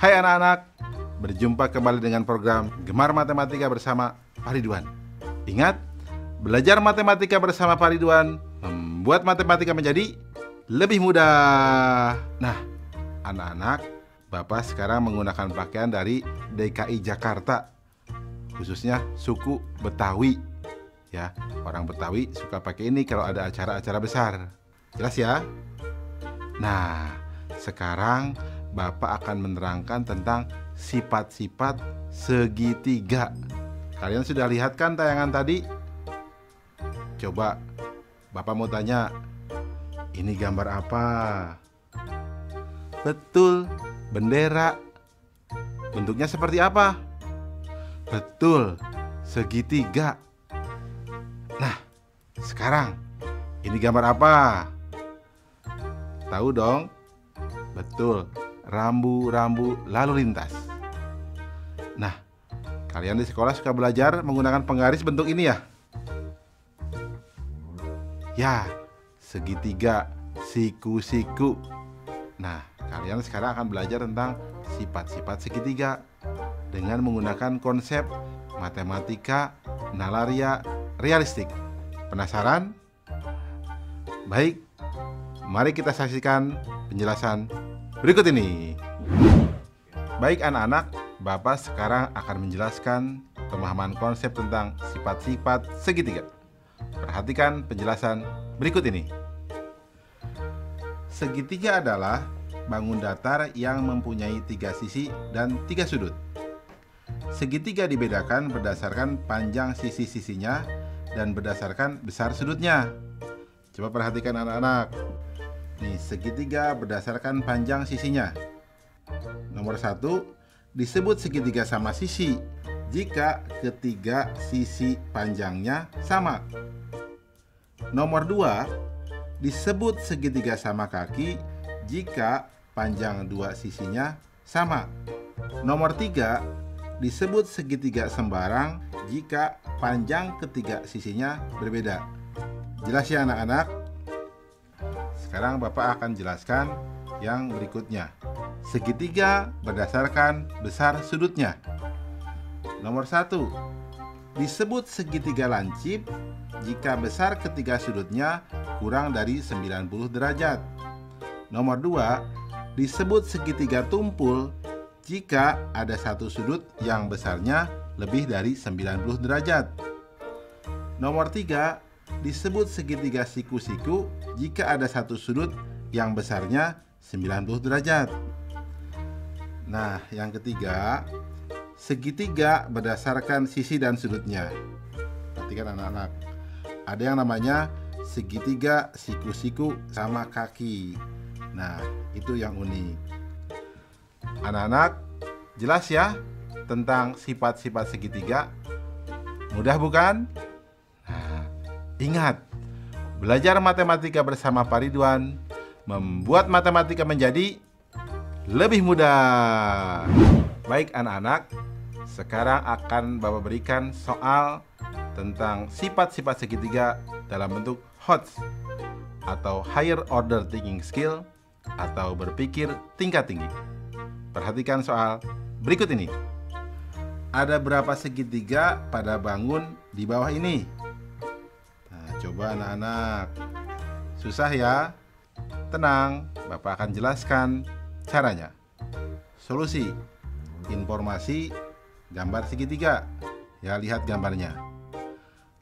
Hai anak-anak, berjumpa kembali dengan program Gemar Matematika bersama Pak Ridwan. Ingat, belajar matematika bersama Pak Ridwan membuat matematika menjadi lebih mudah. Nah, anak-anak, Bapak sekarang menggunakan pakaian dari DKI Jakarta, khususnya suku Betawi. Ya, orang Betawi suka pakai ini kalau ada acara-acara besar. Jelas ya? Nah, sekarang Bapak akan menerangkan tentang sifat-sifat segitiga. Kalian sudah lihat kan tayangan tadi? Coba Bapak mau tanya, ini gambar apa? Betul, bendera. Bentuknya seperti apa? Betul, segitiga. Nah, sekarang ini gambar apa? Tahu dong? Betul, rambu-rambu lalu lintas. Nah, kalian di sekolah suka belajar menggunakan penggaris bentuk ini ya? Ya, segitiga, siku-siku. Nah, kalian sekarang akan belajar tentang sifat-sifat segitiga dengan menggunakan konsep matematika nalaria realistik. Penasaran? Baik, mari kita saksikan penjelasan berikut ini. Baik anak-anak, Bapak sekarang akan menjelaskan pemahaman konsep tentang sifat-sifat segitiga. Perhatikan penjelasan berikut ini. Segitiga adalah bangun datar yang mempunyai 3 sisi dan 3 sudut. Segitiga dibedakan berdasarkan panjang sisi-sisinya dan berdasarkan besar sudutnya. Coba perhatikan anak-anak. Nih, segitiga berdasarkan panjang sisinya. Nomor 1, disebut segitiga sama sisi jika ketiga sisi panjangnya sama. Nomor 2, disebut segitiga sama kaki jika panjang 2 sisinya sama. Nomor 3, disebut segitiga sembarang jika panjang ketiga sisinya berbeda. Jelas ya anak-anak? Sekarang Bapak akan jelaskan yang berikutnya. Segitiga berdasarkan besar sudutnya. Nomor 1, disebut segitiga lancip jika besar ketiga sudutnya kurang dari 90 derajat. Nomor 2, disebut segitiga tumpul jika ada satu sudut yang besarnya lebih dari 90 derajat. Nomor 3, disebut segitiga siku-siku jika ada satu sudut yang besarnya 90 derajat. Nah, yang ketiga, segitiga berdasarkan sisi dan sudutnya. Perhatikan anak-anak, ada yang namanya segitiga siku-siku sama kaki. Nah, itu yang unik. Anak-anak, jelas ya tentang sifat-sifat segitiga? Mudah bukan? Nah, ingat, belajar matematika bersama Pak Ridwan membuat matematika menjadi lebih mudah. Baik anak-anak, sekarang akan Bapak berikan soal tentang sifat-sifat segitiga dalam bentuk HOTS atau Higher Order Thinking Skill atau berpikir tingkat tinggi. Perhatikan soal berikut ini. Ada berapa segitiga pada bangun di bawah ini? Nah, coba anak-anak. Susah ya? Tenang, Bapak akan jelaskan caranya. Solusi, informasi, gambar segitiga. Ya, lihat gambarnya.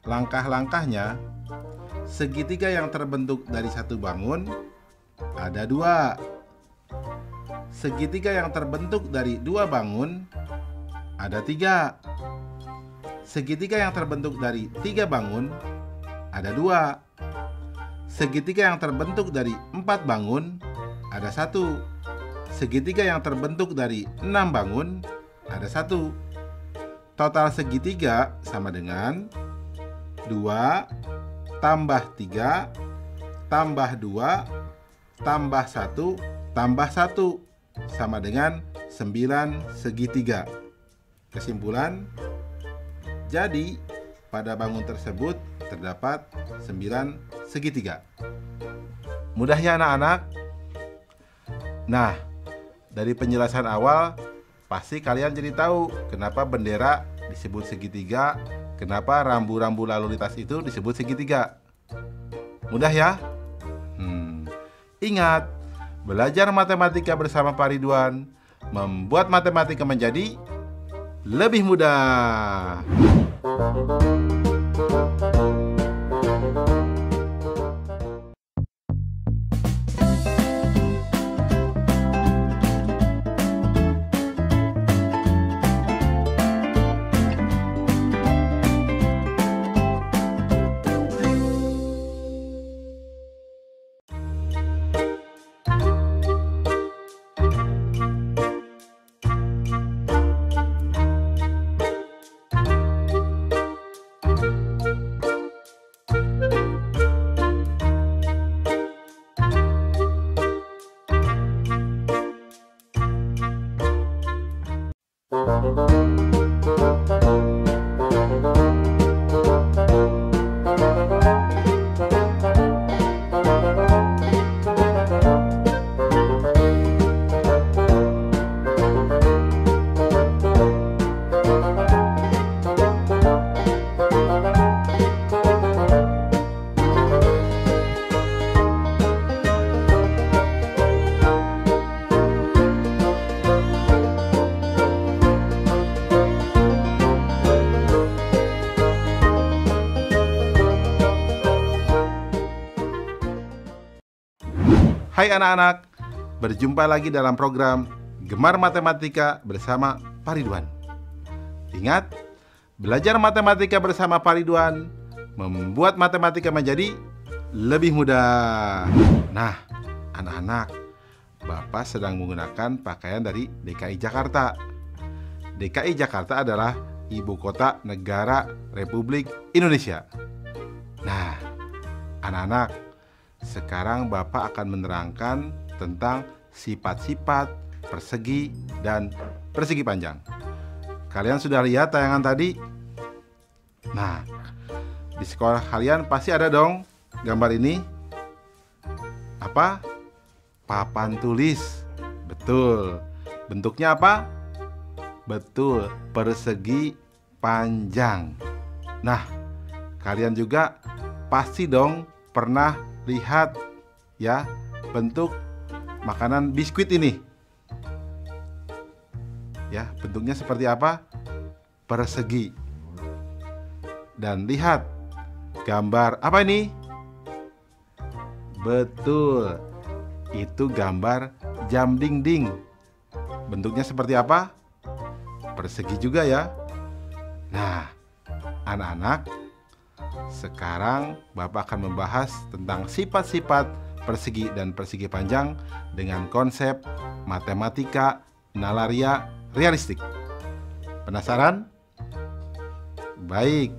Langkah-langkahnya, segitiga yang terbentuk dari satu bangun ada 2. Segitiga yang terbentuk dari 2 bangun ada 3. Segitiga yang terbentuk dari 3 bangun ada 2. Segitiga yang terbentuk dari 4 bangun ada 1. Segitiga yang terbentuk dari 6 bangun ada 1. Total segitiga sama dengan 2 tambah 3 tambah 2 tambah 1 tambah 1 sama dengan 9 segitiga. Kesimpulan, jadi pada bangun tersebut terdapat 9 segitiga. Mudah ya anak-anak? Nah, dari penjelasan awal pasti kalian jadi tahu kenapa bendera disebut segitiga, kenapa rambu-rambu lalu lintas itu disebut segitiga. Mudah ya? Ingat, belajar matematika bersama Pak Ridwan membuat matematika menjadi lebih mudah. Hai anak-anak, berjumpa lagi dalam program Gemar Matematika bersama Pak Ridwan. Ingat, belajar matematika bersama Pak Ridwan membuat matematika menjadi lebih mudah. Nah, anak-anak, Bapak sedang menggunakan pakaian dari DKI Jakarta. DKI Jakarta adalah ibu kota negara Republik Indonesia. Nah, anak-anak, sekarang Bapak akan menerangkan tentang sifat-sifat persegi dan persegi panjang. Kalian sudah lihat tayangan tadi? Nah, di sekolah kalian pasti ada dong gambar ini. Apa? Papan tulis. Betul. Bentuknya apa? Betul, persegi panjang. Nah, kalian juga pasti dong pernah lihat ya bentuk makanan biskuit ini. Ya, bentuknya seperti apa? Persegi. Dan lihat gambar apa ini? Betul. Itu gambar jam dinding. Bentuknya seperti apa? Persegi juga ya. Nah, anak-anak, sekarang Bapak akan membahas tentang sifat-sifat persegi dan persegi panjang dengan konsep matematika nalaria realistik. Penasaran? Baik,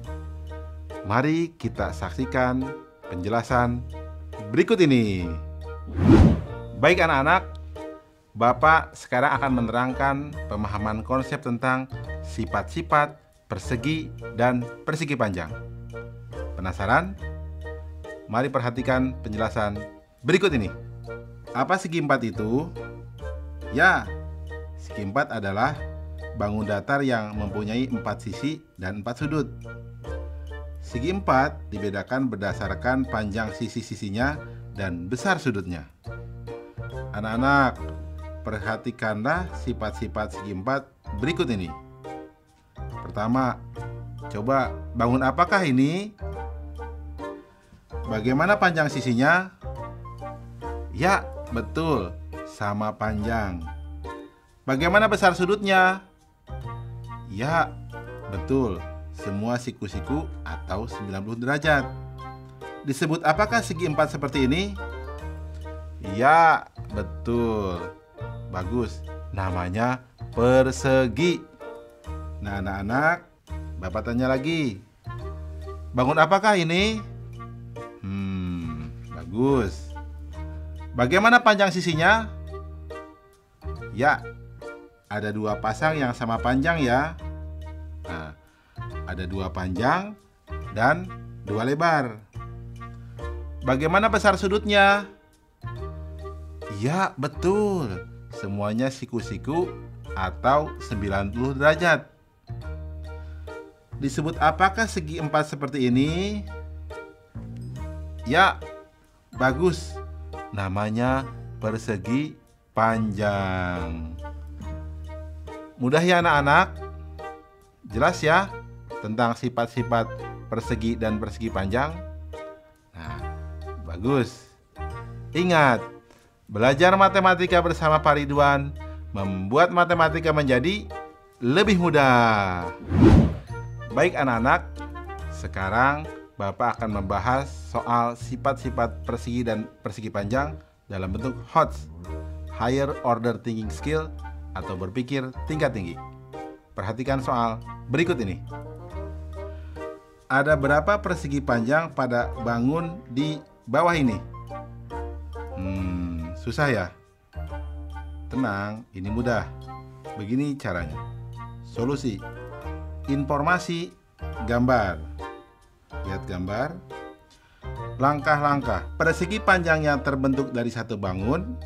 mari kita saksikan penjelasan berikut ini. Baik anak-anak, Bapak sekarang akan menerangkan pemahaman konsep tentang sifat-sifat persegi dan persegi panjang. Penasaran? Mari perhatikan penjelasan berikut ini. Apa segi empat itu? Ya, segi empat adalah bangun datar yang mempunyai 4 sisi dan 4 sudut. Segi empat dibedakan berdasarkan panjang sisi-sisinya dan besar sudutnya. Anak-anak, perhatikanlah sifat-sifat segi empat berikut ini. Pertama, coba bangun apakah ini? Bagaimana panjang sisinya? Ya, betul, sama panjang. Bagaimana besar sudutnya? Ya, betul, semua siku-siku atau 90 derajat. Disebut apakah segi empat seperti ini? Ya, betul. Bagus, namanya persegi. Nah, anak-anak, Bapak tanya lagi. Bangun apakah ini? Bagus. Bagaimana panjang sisinya? Ya, ada dua pasang yang sama panjang ya. Nah, ada dua panjang dan dua lebar. Bagaimana besar sudutnya? Ya, betul. Semuanya siku-siku atau 90 derajat. Disebut apakah segi empat seperti ini? Ya, bagus. Namanya persegi panjang. Mudah ya anak-anak? Jelas ya tentang sifat-sifat persegi dan persegi panjang? Nah, bagus. Ingat, belajar matematika bersama Pak Ridwan membuat matematika menjadi lebih mudah. Baik anak-anak, sekarang Bapak akan membahas soal sifat-sifat persegi dan persegi panjang dalam bentuk HOTS, Higher Order Thinking Skill, atau berpikir tingkat tinggi. Perhatikan soal berikut ini. Ada berapa persegi panjang pada bangun di bawah ini? Susah ya? Tenang, ini mudah. Begini caranya. Solusi. Informasi, gambar. Lihat gambar. Langkah-langkah. Persegi panjang yang terbentuk dari satu bangun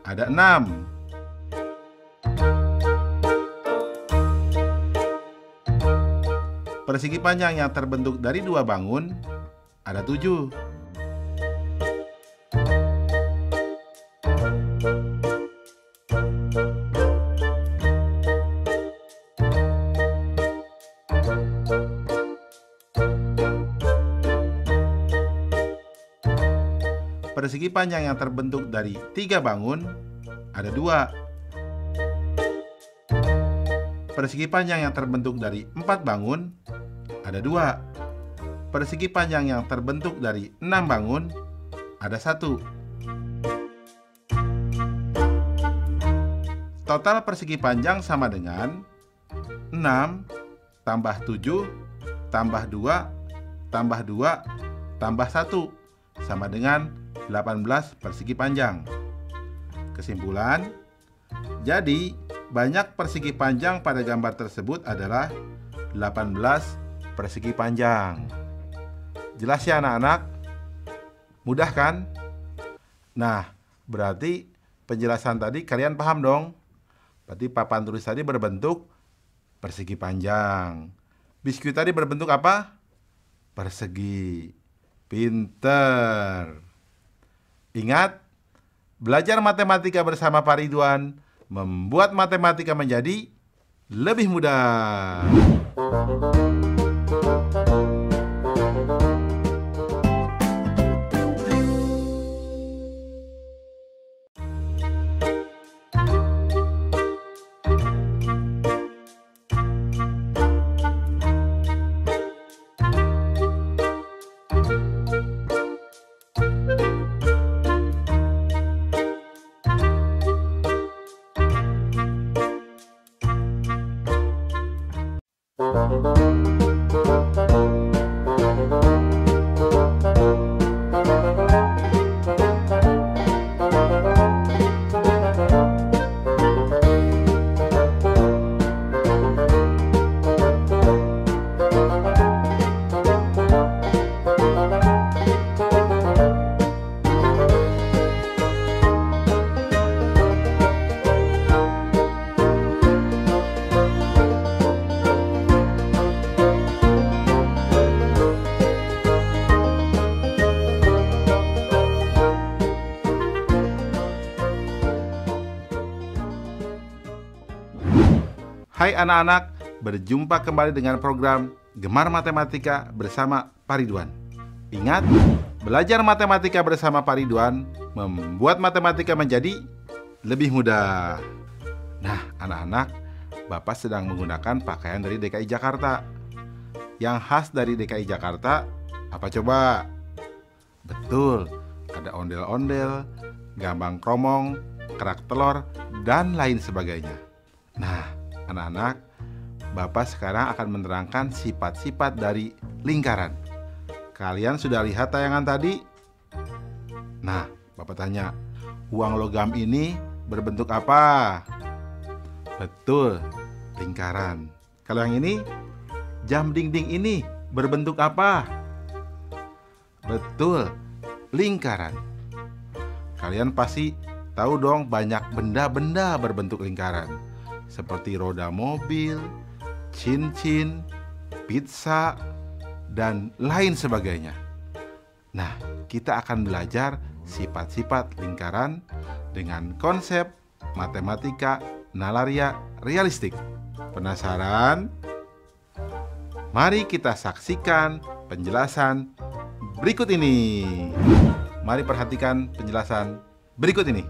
ada 6. Persegi panjang yang terbentuk dari dua bangun ada 7. Persegi panjang yang terbentuk dari 3 bangun ada 2. Persegi panjang yang terbentuk dari 4 bangun ada 2. Persegi panjang yang terbentuk dari 6 bangun ada 1. Total persegi panjang sama dengan 6 tambah 7 tambah 2 tambah 2 tambah 1 sama dengan 18 persegi panjang. Kesimpulan, jadi banyak persegi panjang pada gambar tersebut adalah 18 persegi panjang. Jelas ya anak-anak? Mudah kan? Nah, berarti penjelasan tadi kalian paham dong? Berarti papan tulis tadi berbentuk persegi panjang. Biskuit tadi berbentuk apa? Persegi. Pinter. Ingat, belajar matematika bersama Pak Ridwan membuat matematika menjadi lebih mudah. Hai anak-anak, berjumpa kembali dengan program Gemar Matematika bersama Pak Ridwan. Ingat, belajar matematika bersama Pak Ridwan membuat matematika menjadi lebih mudah. Nah, anak-anak, Bapak sedang menggunakan pakaian dari DKI Jakarta. Yang khas dari DKI Jakarta apa coba? Betul, ada ondel-ondel, gambang kromong, kerak telur, dan lain sebagainya. Nah, anak-anak, Bapak sekarang akan menerangkan sifat-sifat dari lingkaran. Kalian sudah lihat tayangan tadi? Nah, Bapak tanya, uang logam ini berbentuk apa? Betul, lingkaran. Kalau yang ini, jam dinding ini berbentuk apa? Betul, lingkaran. Kalian pasti tahu dong banyak benda-benda berbentuk lingkaran, seperti roda mobil, cincin, pizza, dan lain sebagainya. Nah, kita akan belajar sifat-sifat lingkaran dengan konsep matematika nalaria realistik. Penasaran? Mari kita saksikan penjelasan berikut ini. Mari perhatikan penjelasan berikut ini.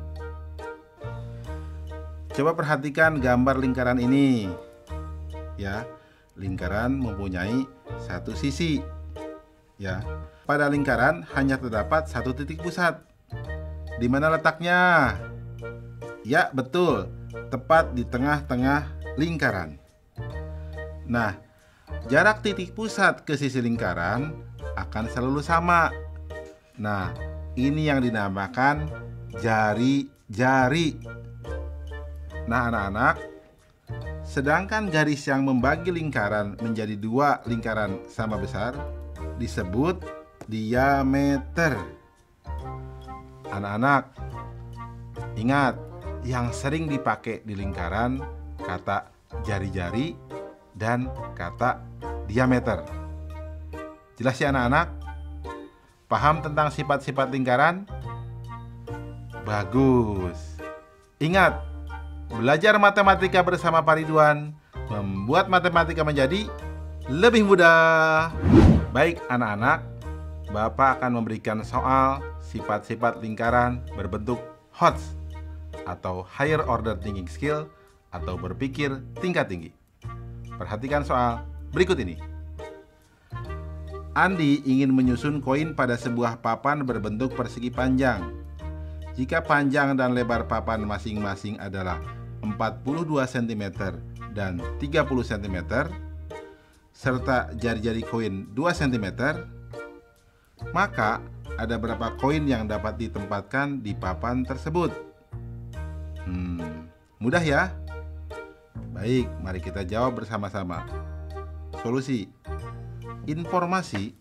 Coba perhatikan gambar lingkaran ini. Ya, lingkaran mempunyai satu sisi. Ya, pada lingkaran hanya terdapat satu titik pusat. Di mana letaknya? Ya, betul, tepat di tengah-tengah lingkaran. Nah, jarak titik pusat ke sisi lingkaran akan selalu sama. Nah, ini yang dinamakan jari-jari. Nah, anak-anak, sedangkan garis yang membagi lingkaran menjadi dua lingkaran sama besar disebut diameter. Anak-anak, ingat, yang sering dipakai di lingkaran kata jari-jari dan kata diameter. Jelas ya anak-anak? Paham tentang sifat-sifat lingkaran? Bagus. Ingat, belajar matematika bersama Pak Ridwan membuat matematika menjadi lebih mudah. Baik anak-anak, Bapak akan memberikan soal sifat-sifat lingkaran berbentuk HOTS atau Higher Order Thinking Skill atau berpikir tingkat tinggi. Perhatikan soal berikut ini. Andi ingin menyusun koin pada sebuah papan berbentuk persegi panjang. Jika panjang dan lebar papan masing-masing adalah 42 cm dan 30 cm, serta jari-jari koin 2 cm, maka ada berapa koin yang dapat ditempatkan di papan tersebut? Mudah ya? Baik, mari kita jawab bersama-sama. Solusi. Informasi,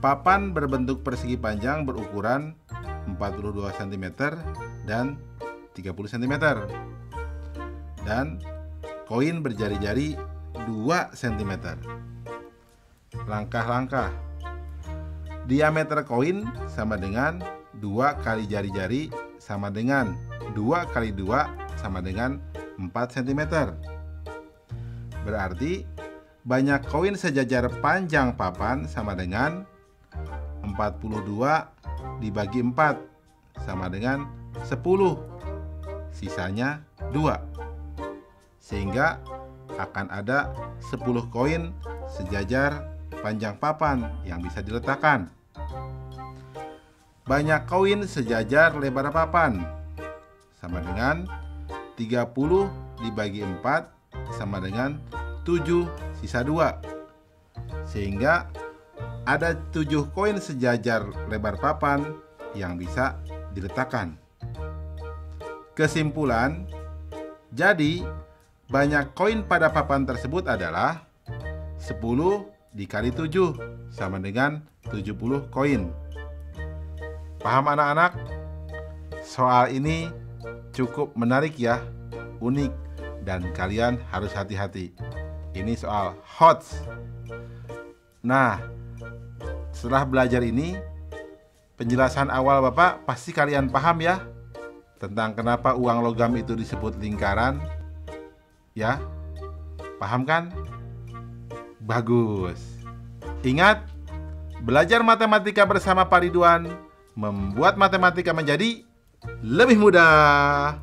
papan berbentuk persegi panjang berukuran 42 cm dan 30 cm. Dan koin berjari-jari 2 cm. Langkah-langkah. Diameter koin sama dengan 2 kali jari-jari sama dengan 2 kali 2 sama dengan 4 cm. Berarti banyak koin sejajar panjang papan sama dengan 42 dibagi 4 sama dengan 10. Sisanya 2. Sehingga akan ada 10 koin sejajar panjang papan yang bisa diletakkan. Banyak koin sejajar lebar papan sama dengan 30 dibagi 4 sama dengan 7 sisa 2. Sehingga ada 7 koin sejajar lebar papan yang bisa diletakkan. Kesimpulan, jadi banyak koin pada papan tersebut adalah 10 dikali 7 sama dengan 70 koin. Paham anak-anak? Soal ini cukup menarik ya, unik, dan kalian harus hati-hati. Ini soal HOTS. Nah, setelah belajar ini, penjelasan awal Bapak pasti kalian paham ya, tentang kenapa uang logam itu disebut lingkaran. Ya, paham kan? Bagus. Ingat, Belajar matematika bersama Pak Ridwan membuat matematika menjadi lebih mudah.